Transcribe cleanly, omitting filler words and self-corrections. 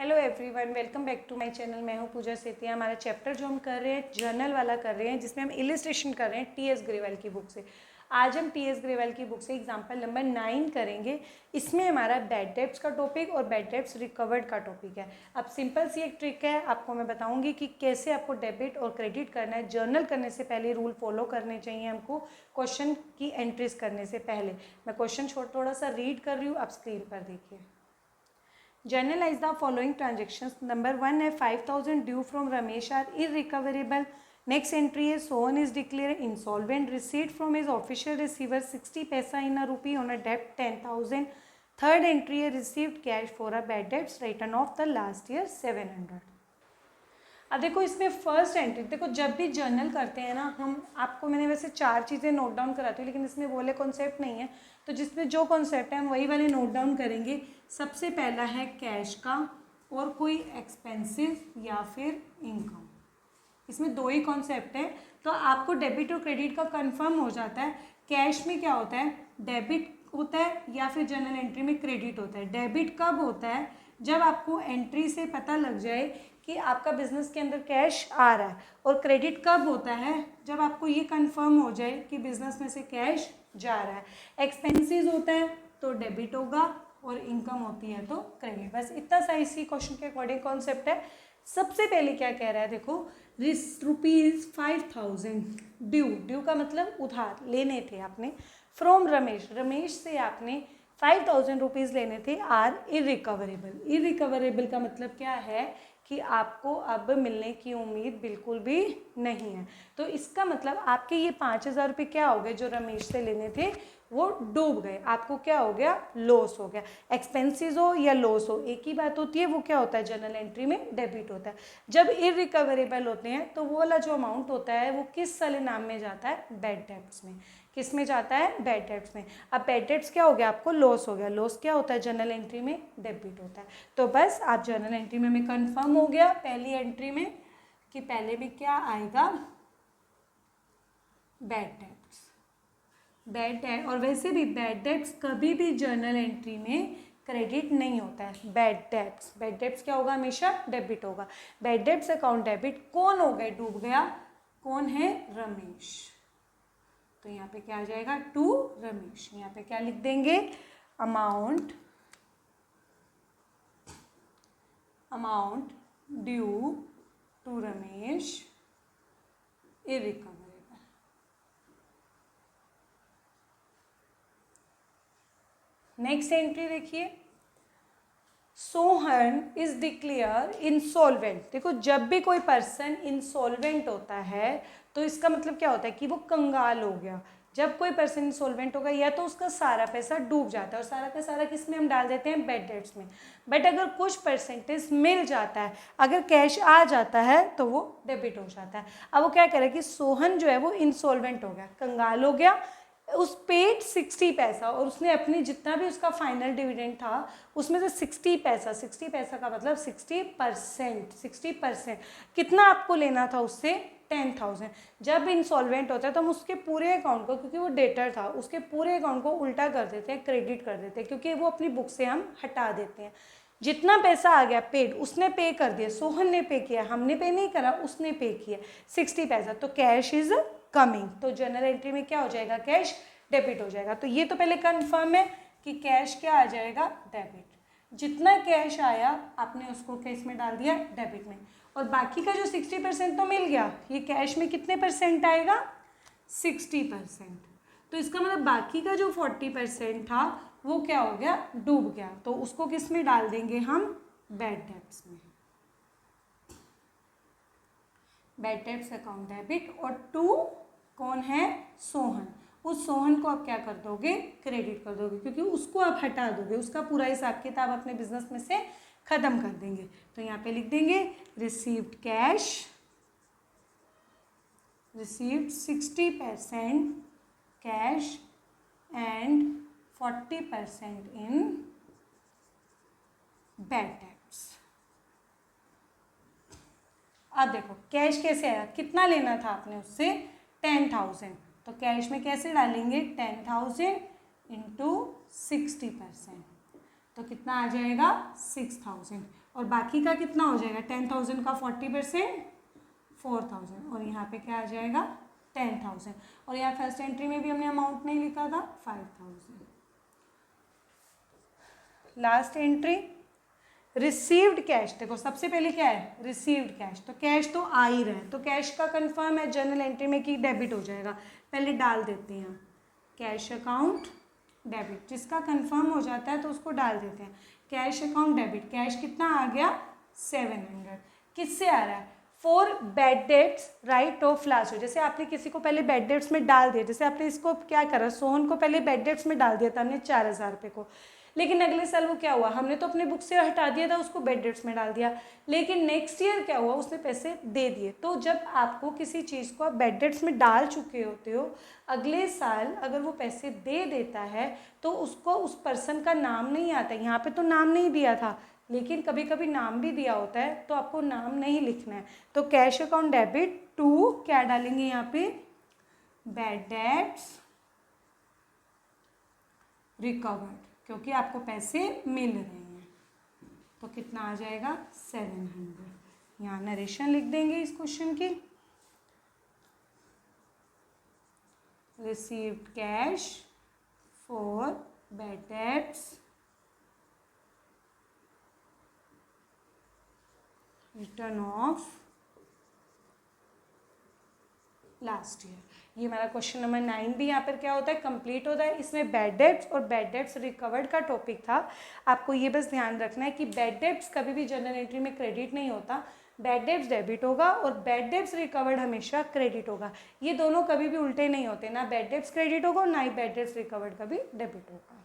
Hello everyone, welcome back to my channel. मैं हूं पूजा सेतिया। हमारा चैप्टर जो हम कर रहे हैं जर्नल वाला कर रहे हैं, जिसमें हम इलिस्ट्रेशन कर रहे हैं टीएस ग्रेवाल की बुक से। आज हम टीएस ग्रेवाल की बुक से एग्जांपल नंबर 9 करेंगे। इसमें हमारा बैड डेब्ट्स का टॉपिक और बैड डेब्ट्स रिकवर्ड का टॉपिक है। अब सिंपल सी एक ट्रिक है, आपको मैं बताऊंगी कि कैसे आपको डेबिट और क्रेडिट करना है। जर्नल करने से पहले रूल फॉलो करने चाहिए हमको, क्वेश्चन की एंट्रीज करने से पहले। मैं क्वेश्चन थोड़ा सा रीड कर रही हूँ, आप स्क्रीन पर देखिए। Journalize the following transactions. Number 1 है 5000 due from Ramesh are irrecoverable. Next entry है Sohan is declared insolvent. Receipt from his official receiver 60 पैसा in a rupee on a debt 10,000. Third entry है received cash for a bad debts written off the last year 700. अब देखो इसमें first entry, देखो जब भी journal करते हैं ना हम, आपको मैंने वैसे 4 चीज़ें नोट डाउन कराती हूँ, लेकिन इसमें वो वाले कॉन्सेप्ट नहीं है। तो जिसमें जो कॉन्सेप्ट है हम वही वाले नोट डाउन करेंगे। सबसे पहला है कैश का और कोई एक्सपेंसिव या फिर इनकम। इसमें 2 ही कॉन्सेप्ट है, तो आपको डेबिट और क्रेडिट का कंफर्म हो जाता है। कैश में क्या होता है, डेबिट होता है या फिर जर्नल एंट्री में क्रेडिट होता है। डेबिट कब होता है, जब आपको एंट्री से पता लग जाए कि आपका बिजनेस के अंदर कैश आ रहा है। और क्रेडिट कब होता है, जब आपको ये कंफर्म हो जाए कि बिजनेस में से कैश जा रहा है। एक्सपेंसेस होता है तो डेबिट होगा और इनकम होती है तो क्रेडिट। बस इतना सा इसी क्वेश्चन के अकॉर्डिंग कॉन्सेप्ट है। सबसे पहले क्या कह रहा है, देखो ₹5000 ड्यू का मतलब उधार लेने थे आपने फ्रॉम रमेश से आपने 5000 रुपीज़ लेने थे। आर इरिकवरेबल का मतलब क्या है कि आपको अब मिलने की उम्मीद बिल्कुल भी नहीं है। तो इसका मतलब आपके ये 5000 रुपये क्या हो गए जो रमेश से लेने थे, वो डूब गए। आपको क्या हो गया, लॉस हो गया। एक्सपेंसेस हो या लॉस हो एक ही बात होती है। वो क्या होता है, जर्नल एंट्री में डेबिट होता है। जब इरिकवरेबल होते हैं तो वो वाला जो अमाउंट होता है वो किस वाले नाम में जाता है, बैड डेब्ट्स में। किस में जाता है, बैड डेब्ट्स में। अब बैड डेब्ट्स क्या हो गया, आपको लॉस हो गया। लॉस क्या होता है, जर्नल एंट्री में डेबिट होता है। तो बस आप जर्नल एंट्री में हमें कंफर्म हो गया पहली एंट्री में कि पहले में क्या आएगा, बैड डेब्ट्स। बैड डेट, और वैसे भी बैड डेब्ट्स कभी भी जर्नल एंट्री में क्रेडिट नहीं होता है। बैड डेब्ट्स क्या होगा, हमेशा डेबिट होगा। बैड डेब्ट्स अकाउंट डेबिट कौन हो गए, डूब गया, कौन है, रमेश। तो यहाँ पे क्या आ जाएगा, टू रमेश। यहाँ पे क्या लिख देंगे, amount due to Ramesh irrecoverable. Next entry देखिए, सोहन इज डिक्लेयर इंसॉल्वेंट। देखो जब भी कोई पर्सन इंसॉल्वेंट होता है तो इसका मतलब क्या होता है कि वो कंगाल हो गया। जब कोई पर्सन इंसॉल्वेंट होगा या तो उसका सारा पैसा डूब जाता है, और सारा का सारा किस में हम डाल देते हैं, बैड डेब्ट्स में। बट अगर कुछ परसेंटेज मिल जाता है, अगर कैश आ जाता है तो वो डेबिट हो जाता है। अब वो क्या करे कि सोहन जो है वो इंसॉल्वेंट हो गया, कंगाल हो गया, उस पेड 60 पैसा, और उसने अपनी जितना भी उसका फाइनल डिविडेंड था उसमें से 60 पैसा का मतलब 60% कितना आपको लेना था उससे, 10,000। जब इंसॉल्वेंट होता है तो हम उसके पूरे अकाउंट को, क्योंकि वो डेटर था, उसके पूरे अकाउंट को उल्टा कर देते हैं, क्रेडिट कर देते हैं, क्योंकि वो अपनी बुक से हम हटा देते हैं। जितना पैसा आ गया पेड, उसने पे कर दिया, सोहन ने पे किया, हमने पे नहीं करा, उसने पे किया 60 पैसा। तो कैश इज कमिंग, तो जनरल एंट्री में क्या हो जाएगा, कैश डेबिट हो जाएगा। तो ये तो पहले कंफर्म है कि कैश क्या आ जाएगा, डेबिट। जितना कैश आया आपने उसको कैश में डाल दिया, डेबिट में। और बाकी का जो 60% तो मिल गया, ये कैश में कितने परसेंट आएगा, 60%। तो इसका मतलब बाकी का जो 40% था वो क्या हो गया, डूब गया। तो उसको किस में डाल देंगे हम, बैड डेब्ट्स में। Bad debts account debit. और टू कौन है, सोहन। उस सोहन को आप क्या कर दोगे, क्रेडिट कर दोगे, क्योंकि उसको आप हटा दोगे, उसका पूरा हिसाब किताब अपने बिजनेस में से खत्म कर देंगे। तो यहाँ पे लिख देंगे received cash, received 60% cash and 40% in bad debts. अब देखो कैश कैसे आया, कितना लेना था आपने उससे, 10,000। तो कैश में कैसे डालेंगे, 10,000 इंटू 60%। तो कितना आ जाएगा 6000 और बाकी का कितना हो जाएगा 10,000 का 40% 4000 और यहाँ पे क्या आ जाएगा 10,000 और यहाँ फर्स्ट एंट्री में भी हमने अमाउंट नहीं लिखा था 5,000। लास्ट एंट्री रिसीव्ड कैश, देखो सबसे पहले क्या है रिसीव्ड कैश, तो कैश तो आ ही रहा है, तो कैश का कंफर्म है जर्नल एंट्री में कि डेबिट हो जाएगा। पहले डाल देते हैं कैश अकाउंट डेबिट, जिसका कंफर्म हो जाता है तो उसको डाल देते हैं कैश अकाउंट डेबिट। कैश कितना आ गया 700। किससे आ रहा है for bad debts right of last year. जैसे आपने किसी को पहले बैड डेट्स में डाल दिया, जैसे आपने इसको क्या करा सोहन को पहले बैड डेट्स में डाल दिया था हमने 4,000 रुपये को, लेकिन अगले साल वो क्या हुआ हमने तो अपने बुक से हटा दिया था उसको बैड डेट्स में डाल दिया, लेकिन नेक्स्ट ईयर क्या हुआ उसने पैसे दे दिए। तो जब आपको किसी चीज़ को आप बैड डेट्स में डाल चुके होते हो अगले साल अगर वो पैसे दे देता है तो उसको उस पर्सन का नाम नहीं आता। यहाँ पे तो नाम नहीं दिया था लेकिन कभी कभी नाम भी दिया होता है तो आपको नाम नहीं लिखना है। तो कैश अकाउंट डेबिट टू क्या डालेंगे यहाँ पे बैड डेट्स रिकवर्ड, क्योंकि आपको पैसे मिल रहे हैं। तो कितना आ जाएगा 700। यहाँ नरेशन लिख देंगे इस क्वेश्चन की received cash for bad debts return of last year. ये हमारा क्वेश्चन नंबर 9 भी यहाँ पर क्या होता है कंप्लीट होता है। इसमें बैड डेट्स और बैड डेट्स रिकवर्ड का टॉपिक था। आपको ये बस ध्यान रखना है कि बैड डेट्स कभी भी जर्नल एंट्री में क्रेडिट नहीं होता, बैड डेट्स डेबिट होगा और बैड डेट्स रिकवर्ड हमेशा क्रेडिट होगा। ये दोनों कभी भी उल्टे नहीं होते, ना बैड डेट्स क्रेडिट होगा और ना ही बैड डेट्स रिकवर्ड कभी डेबिट होगा।